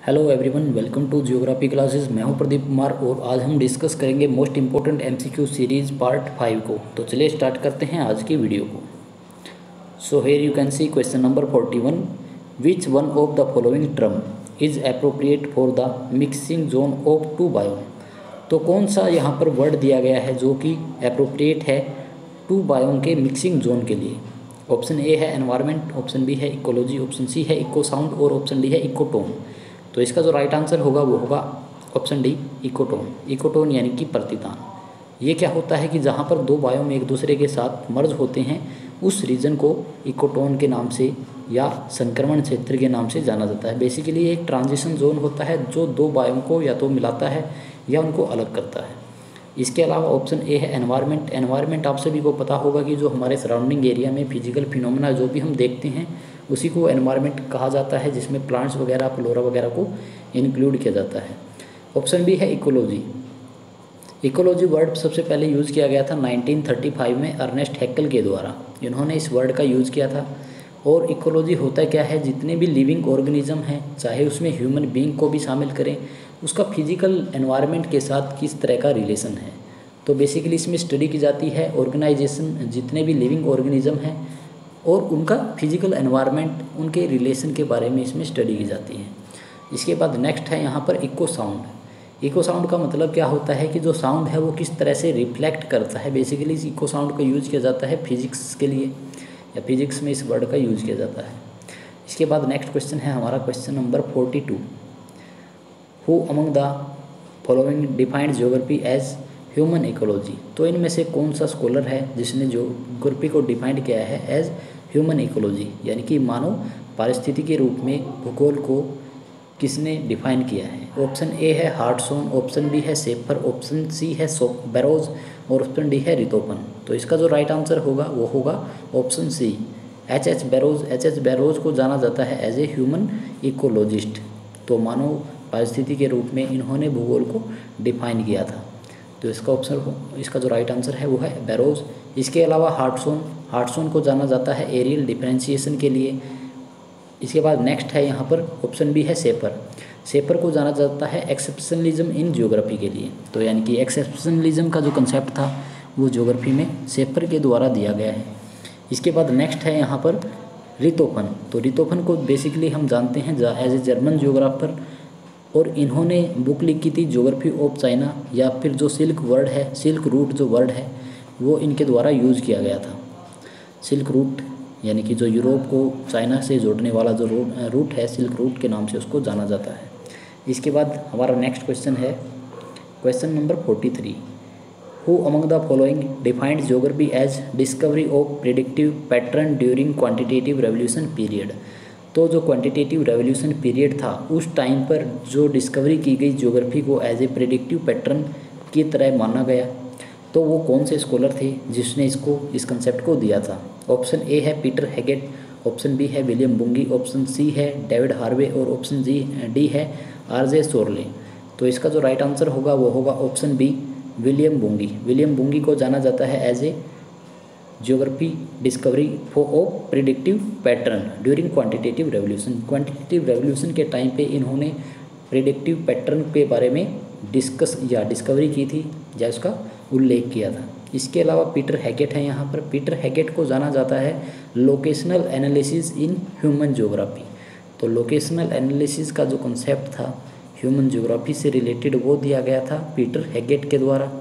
Hello everyone, welcome to geography classes. मैं हूं प्रदीप कुमार और आज हम डिस्कस करेंगे most important MCQ series part 5 को। तो चलिए स्टार्ट करते हैं आज की वीडियो को। So here you can see question number 41, which one of the following term is appropriate for the mixing zone of two biome. तो कौन सा यहाँ पर वर्ड दिया गया है जो कि अप्रोप्रिएट है टू बायोम के मिक्सिंग जोन के लिए। ऑप्शन ए है एनवायरनमेंट, ऑप्शन बी है इकोलॉजी, ऑप्शन सी है इको साउंड और ऑप्शन डी है इकोटोन। तो इसका जो राइट आंसर होगा वो होगा ऑप्शन डी इकोटोन। इकोटोन यानी कि प्रतितान। ये क्या होता है कि जहाँ पर दो बायोम एक दूसरे के साथ मर्ज होते हैं उस रीजन को इकोटोन के नाम से या संक्रमण क्षेत्र के नाम से जाना जाता है। बेसिकली एक ट्रांजिशन जोन होता है जो दो बायोम को या तो मिलाता है या उनको अलग करता है। इसके अलावा ऑप्शन ए है एनवायरनमेंट। एनवायरनमेंट आप सभी को पता होगा कि जो हमारे सराउंडिंग एरिया में फिजिकल फिनोमेना जो भी हम देखते हैं उसी को एनवायरनमेंट कहा जाता है, जिसमें प्लांट्स वगैरह फ्लोरा वगैरह को इंक्लूड किया जाता है। ऑप्शन बी है इकोलॉजी। इकोलॉजी वर्ड सबसे पहले यूज़ किया गया था 1935 में अर्नेस्ट हैक्ल के द्वारा। इन्होंने इस वर्ड का यूज़ किया था। और इकोलॉजी होता क्या है, जितने भी लिविंग ऑर्गेनिज्म हैं चाहे उसमें ह्यूमन बीइंग को भी शामिल करें, उसका फिजिकल एनवायरनमेंट के साथ किस तरह का रिलेशन है। तो बेसिकली इसमें स्टडी की जाती है ऑर्गेनाइजेशन, जितने भी लिविंग ऑर्गेनिज्म हैं और उनका फिजिकल एनवायरनमेंट, उनके रिलेशन के बारे में इसमें स्टडी की जाती है। इसके बाद नेक्स्ट है यहाँ पर इको साउंड। इको साउंड का मतलब क्या होता है कि जो साउंड है वो किस तरह से रिफ्लेक्ट करता है। बेसिकली इस इको साउंड का यूज़ किया जाता है फिजिक्स के लिए, या फिजिक्स में इस वर्ड का यूज़ किया जाता है। इसके बाद नेक्स्ट क्वेश्चन है हमारा question number 42, who among the following defined geography as human ecology. तो इनमें से कौन सा स्कॉलर है जिसने ज्योग्राफी को डिफाइंड किया है एज ह्यूमन इकोलॉजी, यानी कि मानव पारिस्थितिकी के रूप में भूगोल को किसने डिफाइन किया है। ऑप्शन ए है हार्टसॉन, ऑप्शन बी है सेफर, ऑप्शन सी है बैरोज और ऑप्शन डी है रितोपन। तो इसका जो राइट आंसर होगा वो होगा option C H Barrows. H Barrows को जाना जाता है एज ए ह्यूमन इकोलॉजिस्ट। तो मानव पारिस्थितिकी के रूप में इन्होंने भूगोल को डिफाइन किया था। तो इसका जो राइट आंसर है वो है बैरोज। इसके अलावा हार्टसॉन को जाना जाता है एरियल डिफरेंशिएशन के लिए। इसके बाद नेक्स्ट है यहाँ पर ऑप्शन बी है सेपर को जाना जाता है एक्सेप्शनलिज्म इन ज्योग्राफी के लिए। तो यानी कि एक्सेप्शनलिज्म का जो कंसेप्ट था वो ज्योग्राफी में सेपर के द्वारा दिया गया है। इसके बाद नेक्स्ट है यहाँ पर रितोफन। तो रितोफन को बेसिकली हम जानते हैं एज ए जर्मन ज्योग्राफर, और इन्होंने बुक लिखी थी ज्योग्राफी ऑफ चाइना, या फिर जो सिल्क रूट जो वर्ड है वो इनके द्वारा यूज़ किया गया था। सिल्क रूट यानी कि जो यूरोप को चाइना से जोड़ने वाला जो रूट है, सिल्क रूट के नाम से उसको जाना जाता है। इसके बाद हमारा नेक्स्ट क्वेश्चन है question number 43, who among the following defined geography as discovery of predictive pattern during quantitative revolution period. तो जो क्वांटिटेटिव रेवोल्यूशन पीरियड था उस टाइम पर जो डिस्कवरी की गई ज्योग्राफी को एज ए प्रेडिक्टिव पैटर्न की तरह माना गया, तो वो कौन से स्कॉलर थे जिसने इस कंसेप्ट को दिया था। ऑप्शन ए है पीटर हेगेट, ऑप्शन बी है विलियम बुंगी, ऑप्शन सी है डेविड हार्वे और ऑप्शन डी है आरजे सोरले। तो इसका जो राइट आंसर होगा वो होगा option B William Bunge. William Bunge को जाना जाता है as a geography discovery of predictive pattern during quantitative revolution. Quantitative revolution के टाइम पे इन्होंने प्रेडिक्टिव पैटर्न के बारे में डिस्कवरी की थी या उसका उल्लेख किया था। इसके अलावा पीटर हैगेट है यहाँ पर। पीटर हैगेट को जाना जाता है locational analysis in human geography. तो लोकेशनल एनालिसिस का जो कंसेप्ट था ह्यूमन ज्योग्राफी से रिलेटेड वो दिया गया था पीटर हैगेट के द्वारा।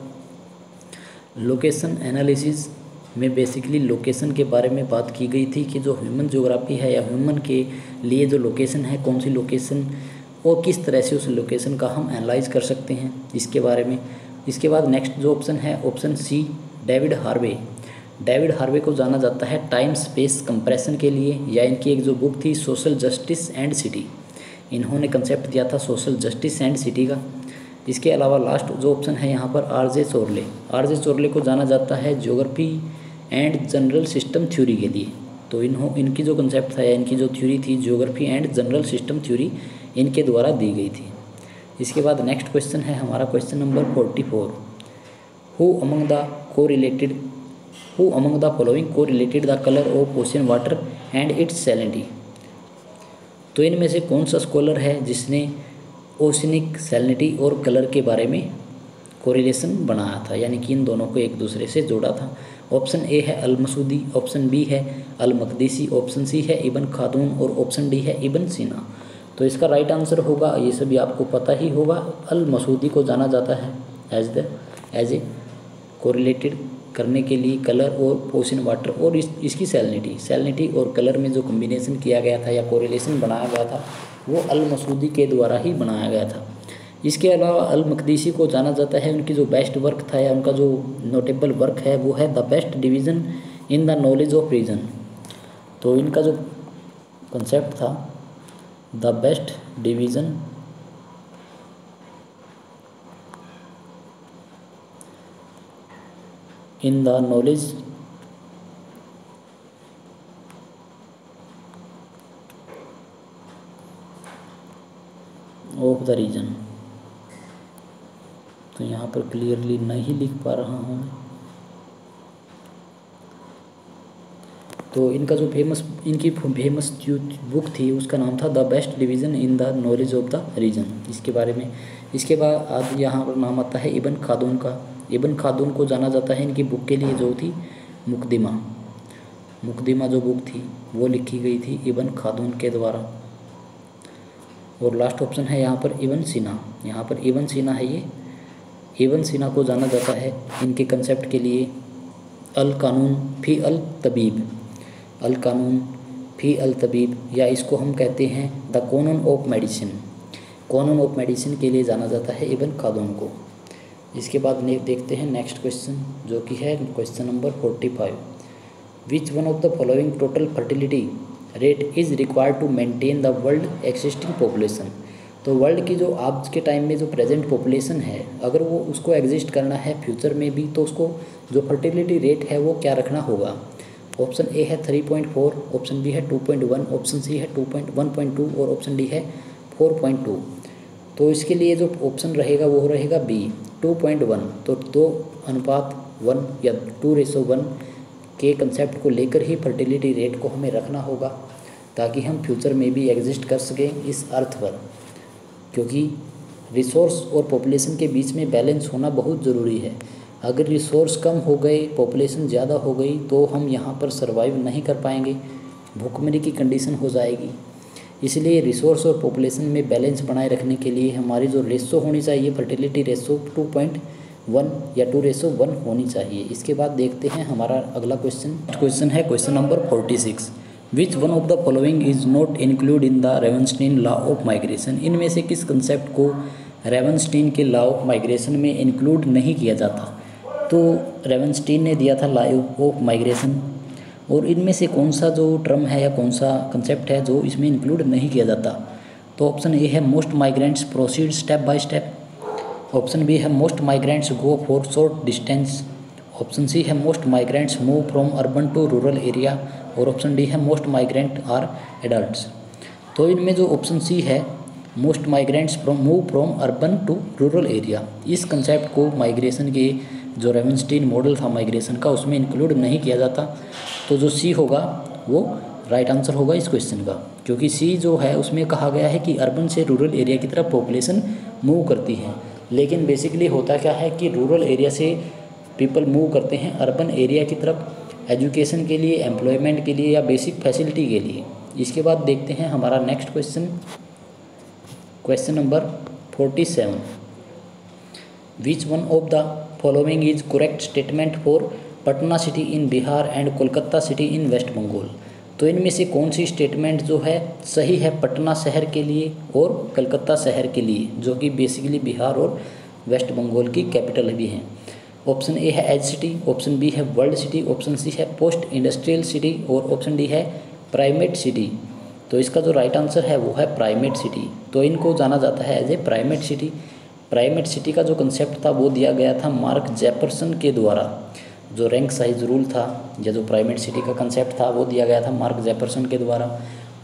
लोकेशन एनालिसिस में बेसिकली लोकेशन के बारे में बात की गई थी कि जो ह्यूमन ज्योग्राफी है या ह्यूमन के लिए जो लोकेशन है, कौन सी लोकेशन और किस तरह से उस लोकेशन का हम एनालाइज कर सकते हैं, इसके बारे में। इसके बाद नेक्स्ट जो ऑप्शन है option C David Harvey. David Harvey को जाना जाता है टाइम स्पेस कंप्रेशन के लिए, या इनकी एक जो बुक थी सोशल जस्टिस एंड सिटी, इन्होंने कंसेप्ट दिया था सोशल जस्टिस एंड सिटी का। इसके अलावा लास्ट जो ऑप्शन है यहाँ पर आरजे सोरले को जाना जाता है geography and general system theory के लिए। तो इनकी जो कंसेप्ट था या इनकी जो थ्योरी थी geography and general system theory इनके द्वारा दी गई थी। इसके बाद नेक्स्ट क्वेश्चन है हमारा question number 44, who among the following को related the colour of ocean water and its salinity. तो इनमें से कौन सा स्कॉलर है जिसने ओशनिक सैलिनिटी और कलर के बारे में कोरिलेशन बनाया था, यानी कि इन दोनों को एक दूसरे से जोड़ा था। ऑप्शन ए है अल मसूदी, ऑप्शन बी है अल मकदीसी, ऑप्शन सी है इब्न खादून और ऑप्शन डी है इब्न सीना। तो इसका राइट आंसर होगा, ये सभी आपको पता ही होगा, अल मसूदी को जाना जाता है एज ए कोरिलेटेड करने के लिए कलर और ओशन वाटर और इसकी सैलिनिटी और कलर में जो कम्बिनेशन किया गया था या कोरिलेशन बनाया गया था वो अल मसूदी के द्वारा ही बनाया गया था। इसके अलावा अल मकदीसी को जाना जाता है, उनकी जो बेस्ट वर्क था या उनका जो नोटेबल वर्क है वो है the best division in the knowledge of region. तो इनका जो कंसेप्ट था the best division in the knowledge of the region. तो यहाँ पर क्लियरली नहीं लिख पा रहा हूँ। तो इनका जो इनकी फेमस जो बुक थी उसका नाम था the best division in the knowledge of the region, इसके बारे में। इसके बाद आज यहाँ पर नाम आता है इब्न खादून का। इब्न खादून को जाना जाता है इनकी बुक के लिए जो थी मुकदिमा जो बुक थी वो लिखी गई थी इब्न खादून के द्वारा। और लास्ट ऑप्शन है यहाँ पर इब्न सीना, यहाँ पर इब्न सीना है ये। इब्न सीना को जाना जाता है इनके कंसेप्ट के लिए अल कानून फ़ी अल तबीब, अल कानून फ़ी अल तबीब, या इसको हम कहते हैं the canon of medicine. Canon of medicine के लिए जाना जाता है इब्न खादून को। इसके बाद देखते हैं नेक्स्ट क्वेश्चन जो कि है question number 45। Which one of the following total fertility rate is required to maintain the world existing population. तो वर्ल्ड की जो आज के टाइम में जो प्रेजेंट पॉपुलेशन है, अगर वो उसको एग्जिस्ट करना है फ्यूचर में भी, तो उसको जो फर्टिलिटी रेट है वो क्या रखना होगा। ऑप्शन ए है 3.4, ऑप्शन बी है 2.1, ऑप्शन सी है 1.2 और ऑप्शन डी है 4.2। तो इसके लिए जो ऑप्शन रहेगा वो रहेगा बी 2.1। तो 2:1 या 2:1 के कंसेप्ट को लेकर ही फर्टिलिटी रेट को हमें रखना होगा ताकि हम फ्यूचर में भी एग्जिस्ट कर सकें इस अर्थ पर, क्योंकि रिसोर्स और पॉपुलेशन के बीच में बैलेंस होना बहुत ज़रूरी है। अगर रिसोर्स कम हो गए, पॉपुलेशन ज़्यादा हो गई तो हम यहाँ पर सर्वाइव नहीं कर पाएंगे, भूखमरी की कंडीशन हो जाएगी। इसलिए रिसोर्स और पॉपुलेशन में बैलेंस बनाए रखने के लिए हमारी जो रेशो होनी चाहिए फर्टिलिटी रेशो 2.1 या 2:1 होनी चाहिए। इसके बाद देखते हैं हमारा अगला क्वेश्चन है question number 46। Which one of the following is not include in the Ravenstein law of migration. इनमें से किस कंसेप्ट को रेवनस्टीन के लॉ ऑफ माइग्रेशन में इंक्लूड नहीं किया जाता। तो रेवनस्टीन ने दिया था लॉ ऑफ माइग्रेशन, और इनमें से कौन सा जो टर्म है या कौन सा कंसेप्ट है जो इसमें इंक्लूड नहीं किया जाता। तो ऑप्शन ए है most migrants proceed step by step, option B है most migrants go for short distance, option C है most migrants move from urban to rural area, और ऑप्शन डी है मोस्ट माइग्रेंट आर एडल्ट्स। तो इनमें जो option C है most migrants move from urban to rural area, इस concept को migration के जो रेवनस्टीन मॉडल था माइग्रेशन का उसमें इंक्लूड नहीं किया जाता। तो जो सी होगा वो राइट आंसर होगा इस क्वेश्चन का, क्योंकि सी जो है उसमें कहा गया है कि अर्बन से रूरल एरिया की तरफ पॉपुलेशन मूव करती है, लेकिन बेसिकली होता क्या है कि रूरल एरिया से पीपल मूव करते हैं अर्बन एरिया की तरफ एजुकेशन के लिए, एम्प्लॉयमेंट के लिए या बेसिक फैसिलिटी के लिए। इसके बाद देखते हैं हमारा next question number 47। Which one of the following is correct statement for Patna city in Bihar and Kolkata city in West Bengal. तो इनमें से कौन सी स्टेटमेंट जो है सही है पटना शहर के लिए और कलकत्ता शहर के लिए, जो कि बेसिकली बिहार और वेस्ट बंगाल की कैपिटल भी हैं। ऑप्शन ए है एज सिटी, ऑप्शन बी है वर्ल्ड सिटी, ऑप्शन सी है पोस्ट इंडस्ट्रियल सिटी और ऑप्शन डी है प्राइमेट सिटी। तो इसका जो राइट आंसर है वो है प्राइमेट सिटी। तो इनको जाना जाता है as a primate city. Primate city का जो कंसेप्ट था वो दिया गया था मार्क जेफरसन के द्वारा। जो रैंक साइज रूल था या जो प्राइमेट सिटी का कंसेप्ट था वो दिया गया था मार्क जेफरसन के द्वारा।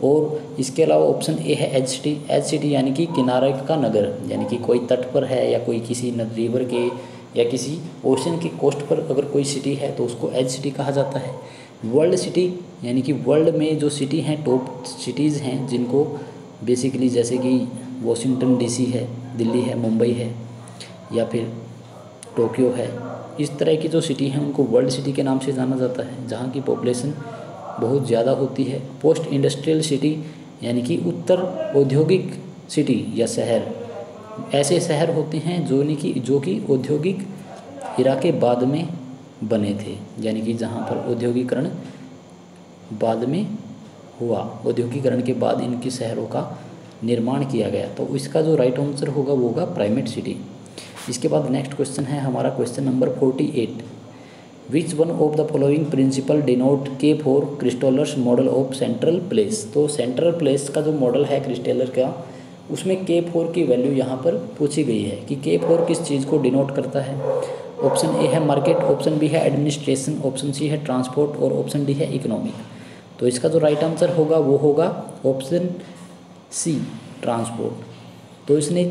और इसके अलावा ऑप्शन ए है एज सिटी। एज सिटी यानी कि किनारे का नगर, यानी कि कोई तट पर है या कोई किसी रिवर के या किसी ओशन के कोस्ट पर अगर कोई सिटी है तो उसको एज सिटी कहा जाता है। वर्ल्ड सिटी यानी कि वर्ल्ड में जो सिटी हैं टॉप सिटीज़ हैं जिनको बेसिकली जैसे कि वॉशिंगटन डीसी है, दिल्ली है, मुंबई है या फिर टोक्यो है। इस तरह की जो सिटी हैं उनको वर्ल्ड सिटी के नाम से जाना जाता है, जहाँ की पॉपुलेशन बहुत ज़्यादा होती है। पोस्ट इंडस्ट्रियल सिटी यानी कि उत्तर औद्योगिक सिटी या शहर, ऐसे शहर होते हैं जो कि औद्योगिक एरा के बाद में बने थे, यानी कि जहाँ पर औद्योगिकरण बाद में हुआ, औद्योगिकरण के बाद इनके शहरों का निर्माण किया गया। तो इसका जो राइट आंसर होगा वो होगा प्राइमेट सिटी। इसके बाद नेक्स्ट क्वेश्चन है हमारा question number 48। Which one of the following principle denote K4 Christaller's model of central place. तो सेंट्रल प्लेस का जो मॉडल है क्रिस्टलर का, उसमें K4 की वैल्यू यहाँ पर पूछी गई है कि K4 किस चीज़ को डिनोट करता है। ऑप्शन ए है मार्केट, ऑप्शन बी है एडमिनिस्ट्रेशन, ऑप्शन सी है ट्रांसपोर्ट और ऑप्शन डी है इकोनॉमिक। तो इसका जो राइट आंसर होगा वो होगा ऑप्शन सी, ट्रांसपोर्ट। तो इसने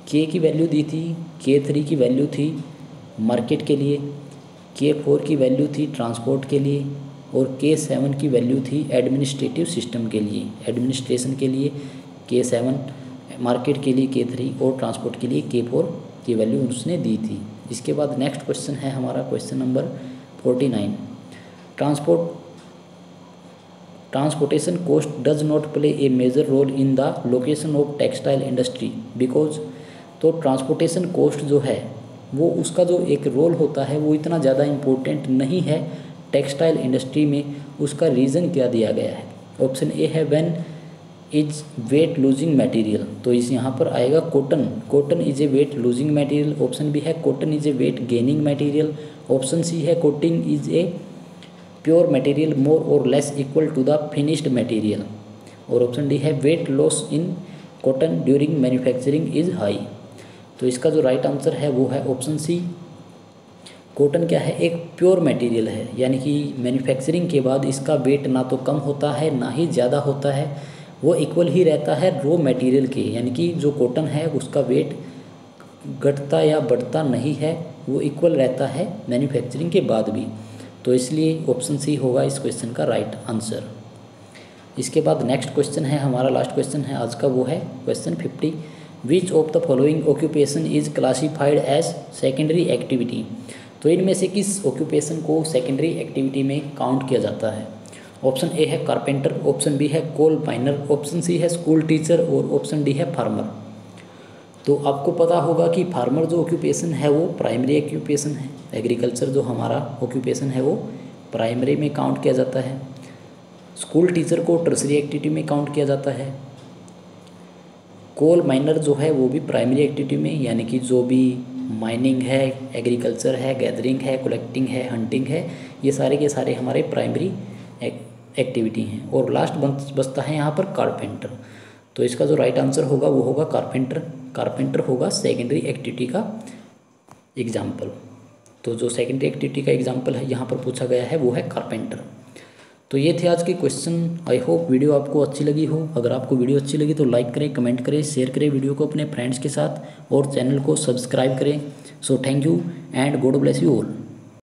K की वैल्यू दी थी, K3 की वैल्यू थी मार्केट के लिए, K4 की वैल्यू थी ट्रांसपोर्ट के लिए और K7 की वैल्यू थी एडमिनिस्ट्रेटिव सिस्टम के लिए, एडमिनिस्ट्रेशन के लिए K7, मार्केट के लिए K3 और ट्रांसपोर्ट के लिए K4 की वैल्यू उसने दी थी। इसके बाद नेक्स्ट क्वेश्चन है हमारा question number 49। Transportation cost does not play a major role in the location of textile industry because. तो ट्रांसपोर्टेशन कॉस्ट जो है वो उसका जो एक रोल होता है वो इतना ज़्यादा इम्पोर्टेंट नहीं है टेक्सटाइल इंडस्ट्री में। उसका रीज़न क्या दिया गया है। ऑप्शन ए है when is weight losing material. तो इस यहाँ पर आएगा cotton is a weight losing material. Option B है cotton is a weight gaining material. Option C है cotton is a pure material more और less equal to the finished material. और option D है weight loss in cotton during manufacturing is high. तो इसका जो right answer है वो है ऑप्शन सी। कॉटन क्या है, एक प्योर मटेरियल है, यानी कि मैन्युफैक्चरिंग के बाद इसका वेट ना तो कम होता है ना ही ज़्यादा होता है, वो इक्वल ही रहता है रॉ मटेरियल के। यानी कि जो कॉटन है उसका वेट घटता या बढ़ता नहीं है, वो इक्वल रहता है मैन्युफैक्चरिंग के बाद भी। तो इसलिए ऑप्शन सी होगा इस क्वेश्चन का राइट आंसर। इसके बाद नेक्स्ट क्वेश्चन है हमारा, लास्ट क्वेश्चन है आज का, वो है question 50। Which of the following occupation is classified as secondary activity. तो इनमें से किस ऑक्यूपेशन को सेकेंडरी एक्टिविटी में काउंट किया जाता है। ऑप्शन ए है कारपेंटर, ऑप्शन बी है कोल माइनर, ऑप्शन सी है स्कूल टीचर और ऑप्शन डी है फार्मर। तो आपको पता होगा कि फार्मर जो ऑक्यूपेशन है वो प्राइमरी ऑक्यूपेशन है, एग्रीकल्चर जो हमारा ऑक्यूपेशन है वो प्राइमरी में काउंट किया जाता है। स्कूल टीचर को टर्सरी एक्टिविटी में काउंट किया जाता है। कोल माइनर जो है वो भी प्राइमरी एक्टिविटी में, यानी कि जो भी माइनिंग है, एग्रीकल्चर है, गैदरिंग है, कलेक्टिंग है, हंटिंग है, ये सारे के सारे हमारे प्राइमरी एक्टिविटी हैं। और लास्ट बचता है यहाँ पर कारपेंटर। तो इसका जो राइट आंसर होगा वो होगा कारपेंटर। कारपेंटर होगा सेकेंडरी एक्टिविटी का एग्जाम्पल। तो जो सेकेंडरी एक्टिविटी का एग्जाम्पल है यहाँ पर पूछा गया है वो है कारपेंटर। तो ये थे आज के क्वेश्चन। आई होप वीडियो आपको अच्छी लगी हो। अगर आपको वीडियो अच्छी लगी तो लाइक करें, कमेंट करें, शेयर करें वीडियो को अपने फ्रेंड्स के साथ और चैनल को सब्सक्राइब करें। So thank you and God bless you all.